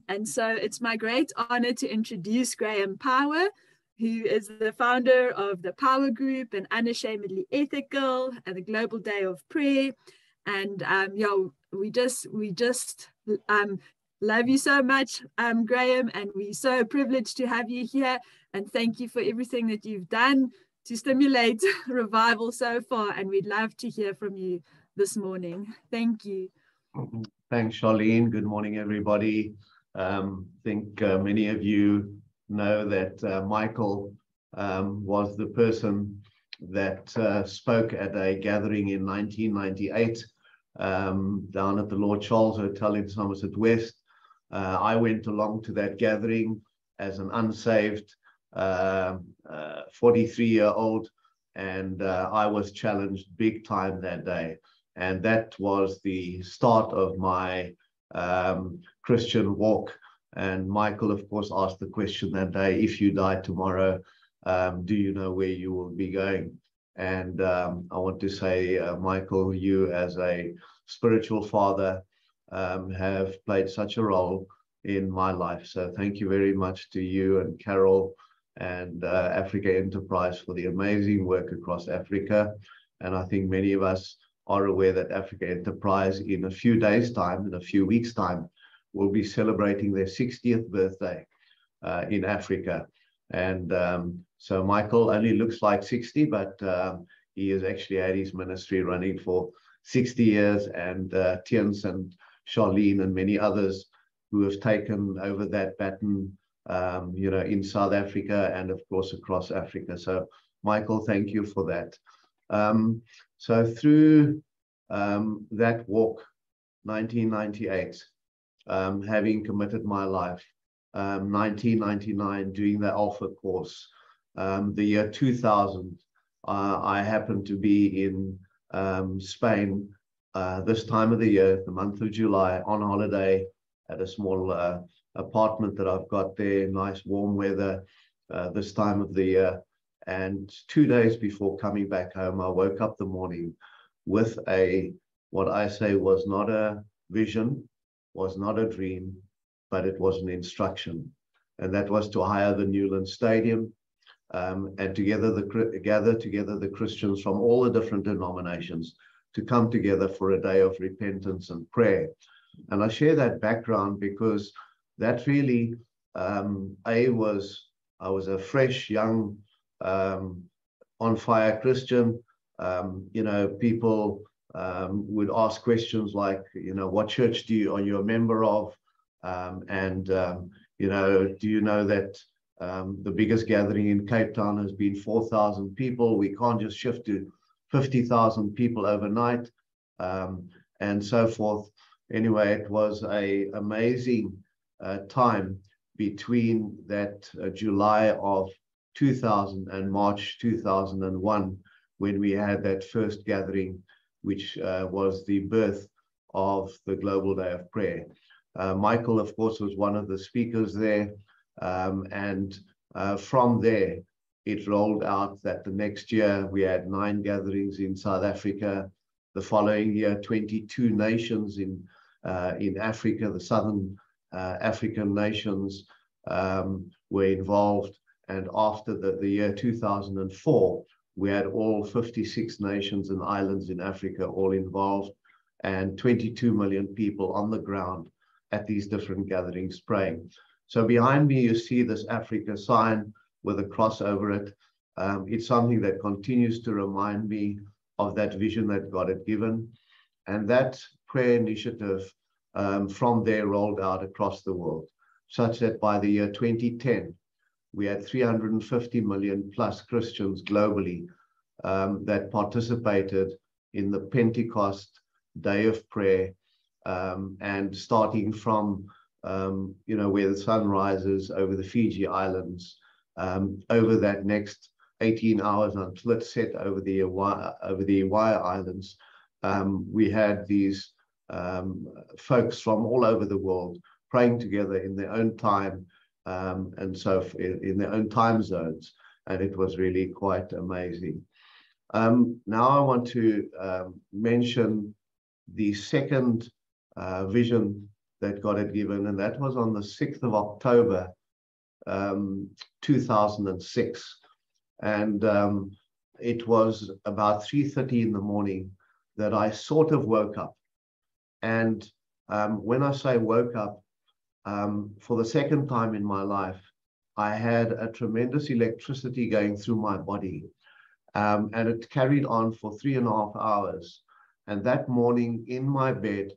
And so it's my great honor to introduce Graham Power, who is the founder of the Power Group and Unashamedly Ethical and the Global Day of Prayer. And we just love you so much, Graham, and we're so privileged to have you here. And thank you for everything that you've done to stimulate revival so far. And we'd love to hear from you this morning. Thank you. Thanks, Charlene. Good morning, everybody. I think many of you know that Michael was the person that spoke at a gathering in 1998 down at the Lord Charles Hotel in Somerset West. I went along to that gathering as an unsaved 43-year-old, and I was challenged big time that day. And that was the start of my Christian walk. And Michael, of course, asked the question that day, if you die tomorrow, do you know where you will be going? And I want to say, Michael, you as a spiritual father have played such a role in my life. So thank you very much to you and Carol and Africa Enterprise for the amazing work across Africa. And I think many of us are aware that Africa Enterprise in a few days' time, in a few weeks' time, will be celebrating their 60th birthday in Africa. And so Michael only looks like 60, but he has actually had his ministry running for 60 years, and Tiens and Charlene and many others who have taken over that baton, in South Africa and of course across Africa. So Michael, thank you for that. So through that walk, 1998, having committed my life, 1999 doing the Alpha course, the year 2000, I happened to be in Spain this time of the year, the month of July, on holiday at a small apartment that I've got there, nice warm weather this time of the year. And 2 days before coming back home, I woke up the morning with what I say was not a vision, was not a dream, but it was an instruction. And that was to hire the Newland Stadium and gather together the Christians from all the different denominations to come together for a day of repentance and prayer. And I share that background because that really, I was a fresh, young, on fire Christian. People would ask questions like, what church are you a member of? Do you know that the biggest gathering in Cape Town has been 4,000 people? We can't just shift to 50,000 people overnight, and so forth. Anyway, it was an amazing time between that July of 2000 and March 2001, when we had that first gathering, which was the birth of the Global Day of Prayer. Michael, of course, was one of the speakers there. From there, it rolled out that the next year we had 9 gatherings in South Africa. The following year, 22 nations in Africa, the southern African nations were involved. And after the year 2004, we had all 56 nations and islands in Africa all involved, and 22 million people on the ground at these different gatherings praying. So behind me, you see this Africa sign with a cross over it. It's something that continues to remind me of that vision that God had given. And that prayer initiative from there rolled out across the world, such that by the year 2010, we had 350 million plus Christians globally that participated in the Pentecost Day of Prayer, and starting from where the sun rises over the Fiji Islands, over that next 18 hours until it set over the Iwaya Islands. We had these folks from all over the world praying together in their own time, and so in their own time zones, and it was really quite amazing. Now I want to mention the second vision that God had given, and that was on the 6th of October, 2006. And it was about 3:30 in the morning that I sort of woke up. And when I say woke up, for the second time in my life, I had a tremendous electricity going through my body. And it carried on for 3.5 hours. And that morning in my bed,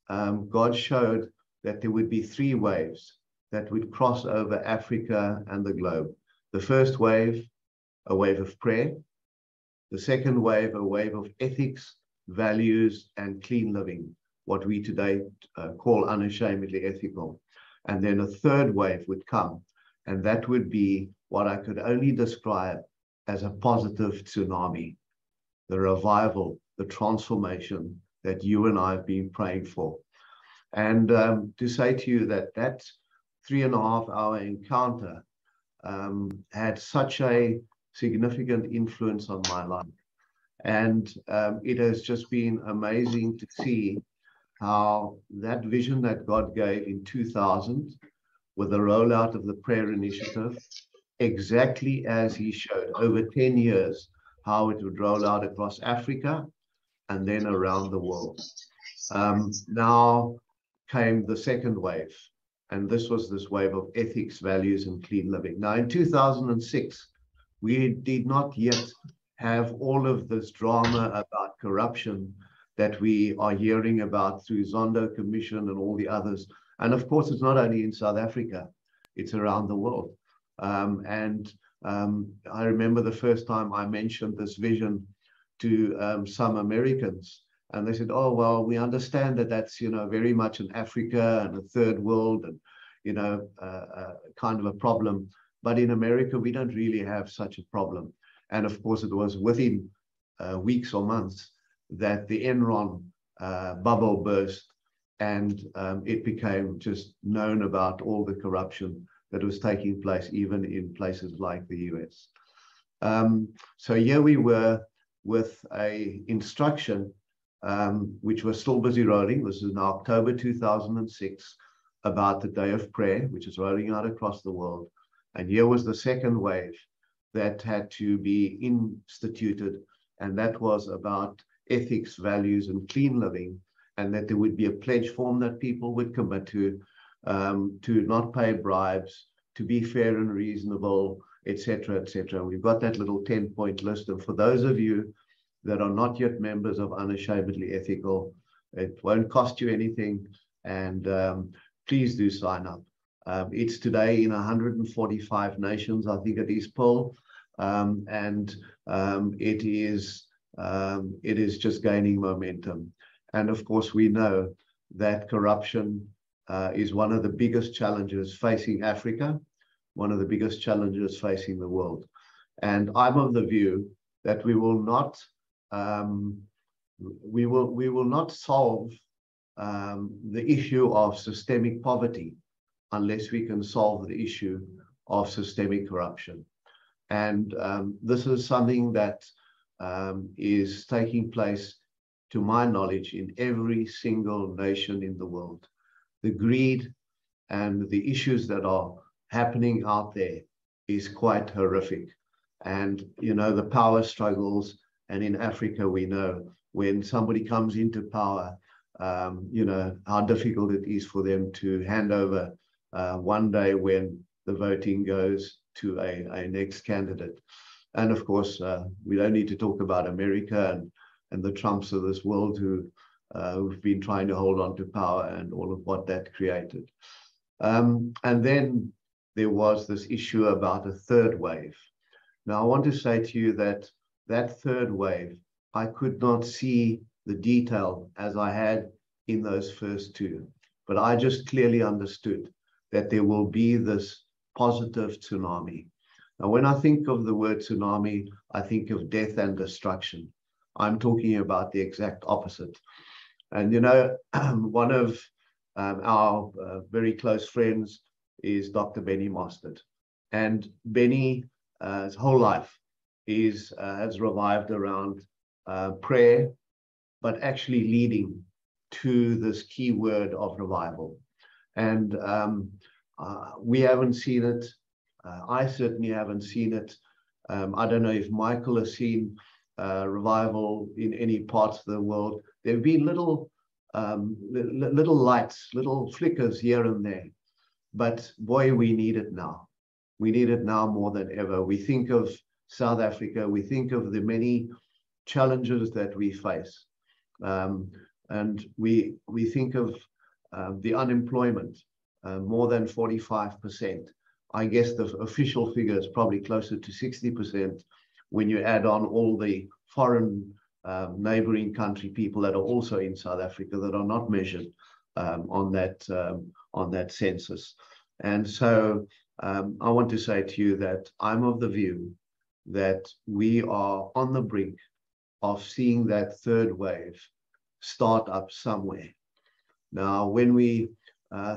God showed that there would be 3 waves that would cross over Africa and the globe. The first wave, a wave of prayer. The second wave, a wave of ethics, values, and clean living, what we today call unashamedly ethical. And then a third wave would come, and that would be what I could only describe as a positive tsunami, the revival, the transformation that you and I have been praying for. And to say to you that that 3.5-hour encounter had such a significant influence on my life. And it has just been amazing to see how that vision that God gave in 2000 with the rollout of the prayer initiative, exactly as he showed over 10 years, how it would roll out across Africa and then around the world. Now came the second wave, and this was this wave of ethics, values, and clean living. Now in 2006, we did not yet have all of this drama about corruption that we are hearing about through Zondo Commission and all the others. And of course, it's not only in South Africa, it's around the world. I remember the first time I mentioned this vision to some Americans, and they said, oh, well, we understand that that's, very much in Africa and a third world and, kind of a problem. But in America, we don't really have such a problem. And of course, it was within weeks or months that the Enron bubble burst, and it became just known about all the corruption that was taking place, even in places like the US. So here we were with a instruction, which was still busy rolling. This is in October 2006, about the Day of Prayer, which is rolling out across the world. And here was the second wave that had to be instituted, and that was about ethics, values, and clean living, and that there would be a pledge form that people would commit to not pay bribes, to be fair and reasonable, etc., etc. We've got that little 10-point list, and for those of you that are not yet members of Unashamedly Ethical, it won't cost you anything, and please do sign up. It's today in 145 nations, I think it is, Paul, and it is just gaining momentum. And of course, we know that corruption is one of the biggest challenges facing Africa, one of the biggest challenges facing the world. And I'm of the view that we will not solve the issue of systemic poverty unless we can solve the issue of systemic corruption. And this is something that is taking place, to my knowledge, in every single nation in the world. The greed and the issues that are happening out there is quite horrific. And, the power struggles, and in Africa, we know when somebody comes into power, how difficult it is for them to hand over one day when the voting goes to a next candidate. And of course, we don't need to talk about America and the Trumps of this world who've been trying to hold on to power and all of what that created. And then there was this issue about a third wave. Now, I want to say to you that third wave, I could not see the detail as I had in those first two, but I just clearly understood that there will be this positive tsunami. Now, when I think of the word tsunami, I think of death and destruction. I'm talking about the exact opposite. And, one of our very close friends is Dr. Benny Mostert. And Benny, his whole life has revived around prayer, but actually leading to this key word of revival. And we haven't seen it. I certainly haven't seen it. I don't know if Michael has seen revival in any parts of the world. There have been little lights, little flickers here and there. But boy, we need it now. We need it now more than ever. We think of South Africa. We think of the many challenges that we face. And we think of the unemployment, more than 45%. I guess the official figure is probably closer to 60% when you add on all the foreign neighboring country people that are also in South Africa that are not measured on that census. And so I want to say to you that I'm of the view that we are on the brink of seeing that third wave start up somewhere. Now, when we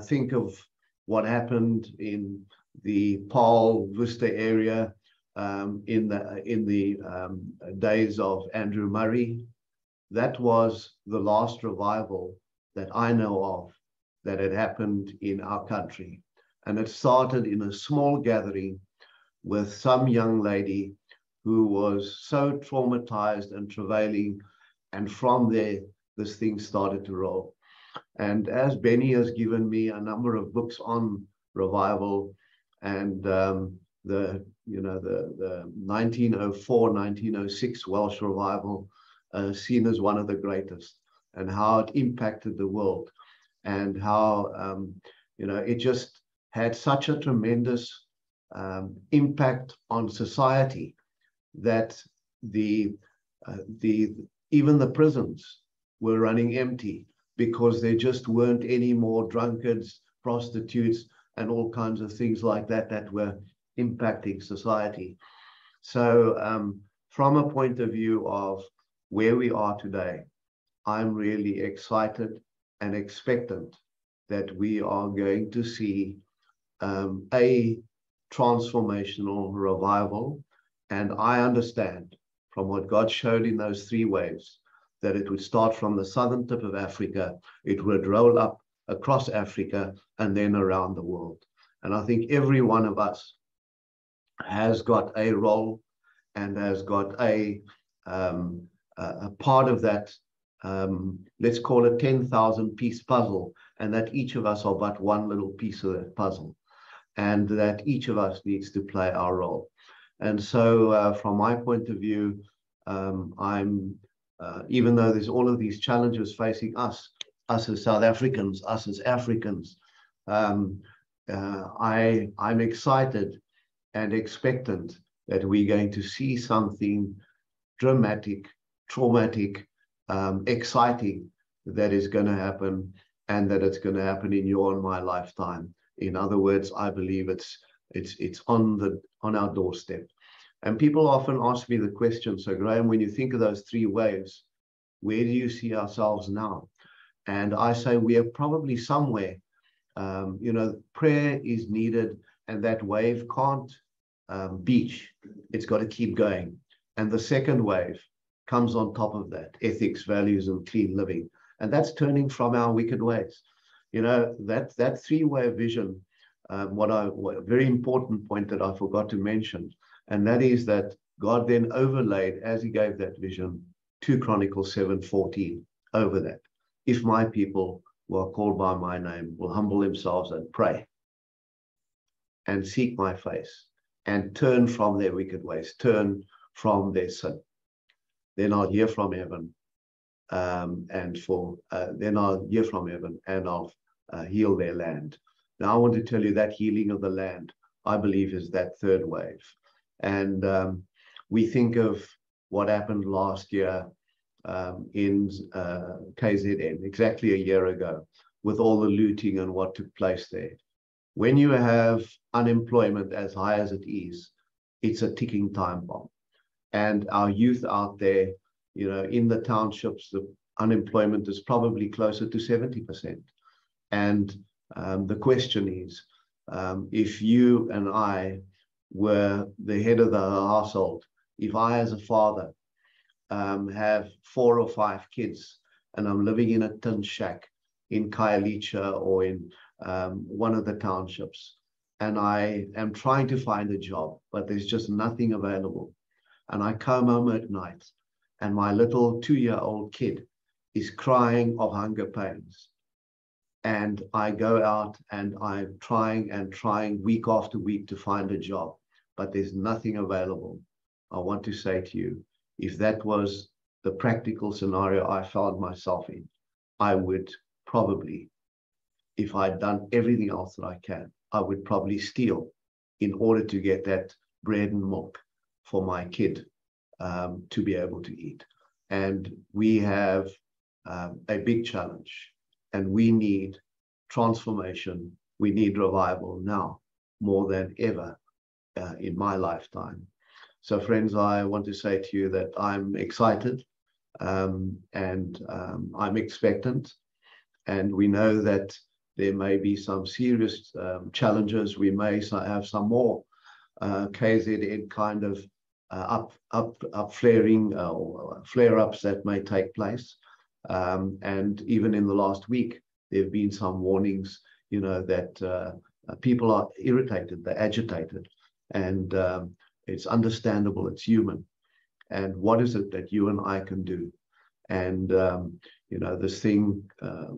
think of what happened in the Paul Worcester area in the days of Andrew Murray, that was the last revival that I know of that had happened in our country. And it started in a small gathering with some young lady who was so traumatized and travailing. And from there, this thing started to roll. And as Benny has given me a number of books on revival and the 1904, 1906 Welsh revival, seen as one of the greatest, and how it impacted the world, and how it just had such a tremendous impact on society that even the prisons were running empty because there just weren't any more drunkards, prostitutes, and all kinds of things like that that were impacting society. So from a point of view of where we are today, I'm really excited and expectant that we are going to see a transformational revival. And I understand from what God showed in those three waves that it would start from the southern tip of Africa, it would roll up across Africa and then around the world. And I think every one of us has got a role and has got a part of that, let's call it 10,000 piece puzzle, and that each of us are but one little piece of that puzzle, and that each of us needs to play our role. And so from my point of view, I'm even though there's all of these challenges facing us as South Africans, us as Africans, I'm excited and expectant that we're going to see something dramatic, traumatic, exciting that is going to happen, and that it's going to happen in your and my lifetime. In other words, I believe it's on our doorstep. And people often ask me the question, so Graham, when you think of those three waves, where do you see ourselves now? And I say we are probably somewhere. Prayer is needed, and that wave can't beach. It's got to keep going. And the second wave comes on top of that: ethics, values, and clean living. And that's turning from our wicked ways. That three-way vision, a very important point that I forgot to mention, and that is that God then overlaid, as he gave that vision, 2 Chronicles 7:14 over that. If my people who are called by my name will humble themselves and pray and seek my face and turn from their wicked ways, turn from their sin, then I'll hear from heaven, then I'll hear from heaven and I'll heal their land. Now, I want to tell you that healing of the land, I believe, is that third wave. And we think of what happened last year in KZN, exactly a year ago, with all the looting and what took place there. When you have unemployment as high as it is, it's a ticking time bomb. And our youth out there, in the townships, the unemployment is probably closer to 70%. And the question is, if you and I were the head of the household, if I as a father have 4 or 5 kids and I'm living in a tin shack in Khayelitsha or in one of the townships, and I am trying to find a job, but there's just nothing available. And I come home at night, and my little 2-year-old kid is crying of hunger pains. And I go out and I'm trying week after week to find a job, but there's nothing available. I want to say to you, if that was the practical scenario I found myself in, I would probably, if I'd done everything else that I can, I would probably steal in order to get that bread and milk for my kid to be able to eat. And we have a big challenge, and we need transformation. We need revival now more than ever in my lifetime. So friends, I want to say to you that I'm excited and I'm expectant, and we know that there may be some serious challenges. We may have some more KZN kind of flaring or flare-ups that may take place. And even in the last week, there have been some warnings, that people are irritated, they're agitated, and it's understandable, it's human. And what is it that you and I can do? And, this thing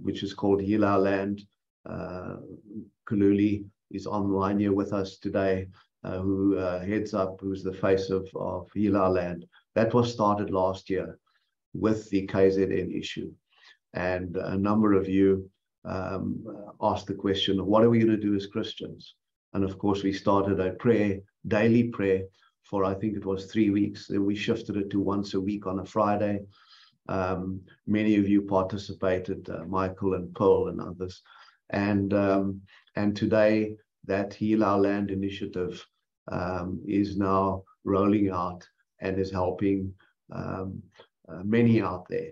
which is called Heal Our Land, Kululi is online here with us today, who heads up, who's the face of Heal Our Land. That was started last year with the KZN issue. And a number of you asked the question, what are we going to do as Christians? And of course, we started a daily prayer for, I think it was 3 weeks. Then we shifted it to once a week on a Friday. Many of you participated, Michael and Pearl and others. And today, that Heal Our Land initiative is now rolling out and is helping many out there.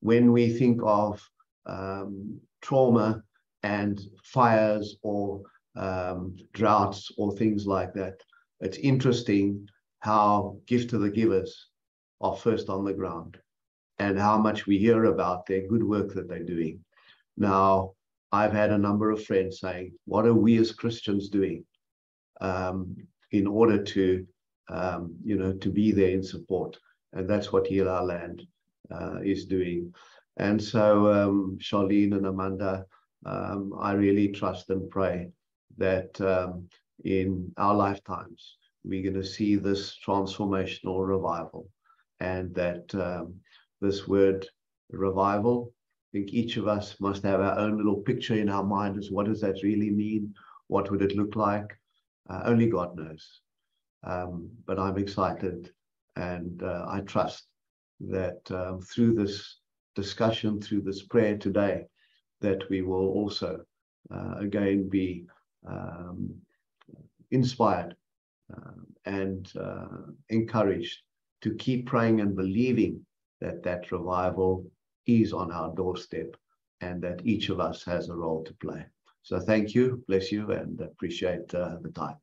When we think of trauma and fires or droughts or things like that, it's interesting how Gift to the Givers are first on the ground and how much we hear about their good work that they're doing. Now, I've had a number of friends saying, what are we as Christians doing in order to, to be there in support? And that's what Heal Our Land is doing. And so, Charlene and Amanda, I really trust and pray that in our lifetimes, we're going to see this transformational revival, and that this word revival, I think each of us must have our own little picture in our mind as what does that really mean? What would it look like? Only God knows. But I'm excited, and I trust that through this discussion, through this prayer today, that we will also again be inspired and encouraged to keep praying and believing that that revival is on our doorstep, and that each of us has a role to play. So thank you, bless you, and appreciate the time.